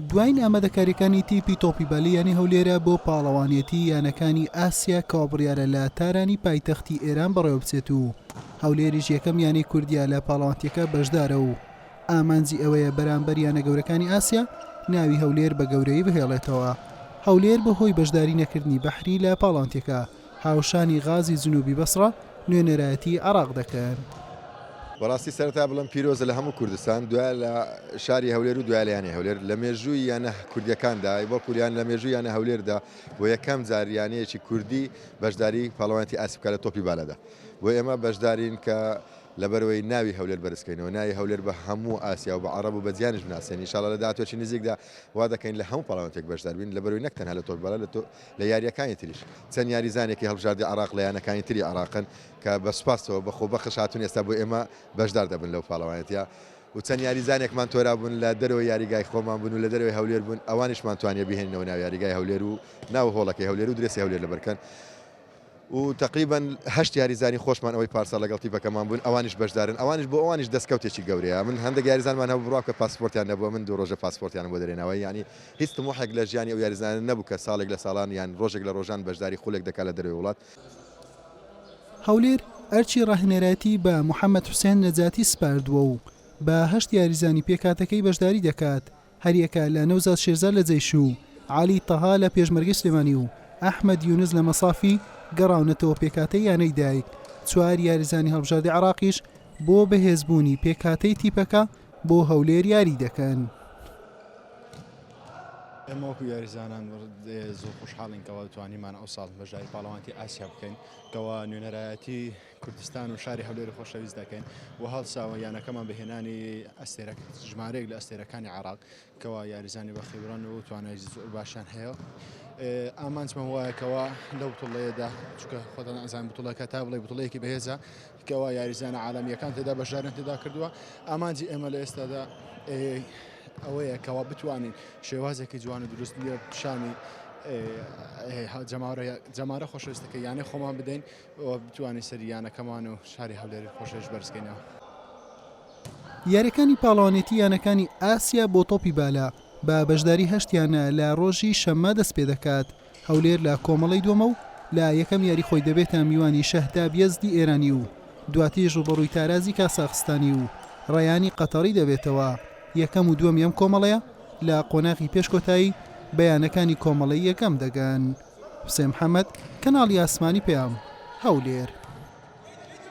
دوایین ئامادەکاریەکانی تیپی تۆپیبەلیانی هەولێرە بۆ پاڵەوانیەتی یانەکانی ئاسیا کە بڕیارە لە تارانی پایتەختی ئێران بەڕێوە بچێت و هەولێریش یەکەم یانەی کوردیا لە پاڵەوانتیەکە بەشدارە و ئامانجی ئەوەیە بەرامبەر یانە گەورەکانی ئاسیا ناوی هەولێر بە گەورەی بهێڵێتەوە. هەولێر بەهۆی بەشداری نەکردنی بەحری لە پاڵەوانتیەکە هاوشانی غازی جنوبی بەسڕە نوێنەرایەتی عێراق دەکەن. بەڕاستی سەرەتا بڵم پیرۆزە لە هەموو کوردستان دوای لە شاری هەولێر و دوایلایانی هەولێر لە مێژووی یانە کوردیەکاندا بۆ کوریان لە مێژووی یانە هەولێردا بۆ یەکەم جاریانەیەکی کوردی بەشداری پاڵەوانتی ئاسیبکە لە تۆپی بالەدا بۆ ئێمە بەشدارین کە لەبەرەوەی ناوی هەولێر بەرزکەینەوە ناوی هەولێر بە هەموو ئاسیا و بە عەرەب و بە جیانش بناسێنین ئینشاڵڵا لە داهاتوێکی نزیکدا وا دەکەین لە هەموو پاڵەوانتێک بەشدار بین لەبەرەوەی نەک تەنها لە تۆپی بالە لە یاریەکانی تریش چەند یاریزانێکی هەڵبژاردی عێراق لە یانەکانی تری عێراقن کە بە سوپاسەوە بەخۆبەخش هاتوون ئێستا بۆ ئێمە بەشدار دەبن لەو پاڵەوانێتیە و چەند یاریزانێکمان تۆرا بوون لە دەرەوەی یاریگای خۆمان بوون و لە دەرەوەی هەولێر بوون ئەوانیشمان توانیە بهێننەوە ناو یاریگای هەولێر و ناو هۆڵەکەی هەولێر و درێسی هەولێر لەبەرکەن و تقریبا 8 یاریزانی خۆشمان ئەوەی پارسا لەگەڵ تیپەکەمان بوون ئەوانیش بەشدارن ئەوانیش بۆ ئەوانیش دەستکەوتێکی گەورەیە من هەندێک یاریزانمان هەبوو بڕوا کە پاسپۆرتیان نەبووە من 2 ڕۆژە پاسپۆرتیان بۆ دەرێنەوە ینی هیچ تموحێک لە ژیانی ئەو یاریزانە نەبوو کە ساڵێک لە ساڵان یان ڕۆژێک لە ڕۆژان بەشداری خولێک دەکات لە دەروی وڵات. هەولێر ئەرچی ڕاهنێراتی بە محەممەد حوسێن نەجاتی سپاردووە و بە 8 یاریزانی پێکاتەکەی بەشداری دەکات هەریەکە لە نەوزاد شێرزاد لە جەیش و عالی تەها لە پێشمەرگەی سلێمانی و ئەحمەد یونس لە مەسافی گەڕاونەتەوە پێکاتەی یانەی دایک 4 یاریزانی هەڵبژاردی عێراقیش بۆ بەهێزبوونی پێکاتەی تیپەکە بۆ هەولێر یاری دەکەن. ئێمە وەکو یاریزانان زۆر خۆشحاڵین کەەوە توانیمان ئەو ساڵ بەژاری پاڵەوانتی ئاسیا بکەین کەەوە نوێنەرایەتی کوردستان و شاری هەولێری خۆشەویست دەکەین و هەڵساوە یانەکەمان بەهێنانی ژمارەیەک لە ئەستێرەکانی عێراق کەەوە یاریزانی بە خیبران و توانای زۆر باشیان هەیە. ئامانجمان وایەکەوە لەو بتوڵەیەدا چکە خۆتان ئەزان بتوڵەکە تا بڵێ بتوڵەیەکی بەهێزە کەەوە یاریزانە عالەمیەکان تێدا بەشدارن تێدا کردووە ئامانجی ئێمە لە ئێستادا ئەوەیە کەوا بتوانین شێوازێکی جوان و دروست لێ پیشانی جەمارە خۆشەویستەکە یانەی خۆمان بدەین بتوانین سەریانەکەمان و شاری هەولێری خۆشەویست بەرزکەینەوە. یاریەکانی پاڵەوانێتی یانەکانی ئاسیا بۆ تۆپی بالا بە بەشداری 8یانە لە ڕۆژی شەممە دەست پێ دەکات هەولێر لە کۆمەڵی دووەمە و لە یەکەم یاری خۆی دەبێتە میوانی شەهداب یەزدی ئێرانی و دواتیش ڕوبەڕووی تارازی کاساخستانی و ڕەیانی قەتەڕی دەبێتەوە. یەکەم و دووەم یەم کۆمەڵەیە لە قۆناغی پێشکۆتایی بەیانەکانی کۆمەڵی یەکەم دەگەن. حوسێن محەممەد کەناڵی ئاسمانی پێیام هەولێر.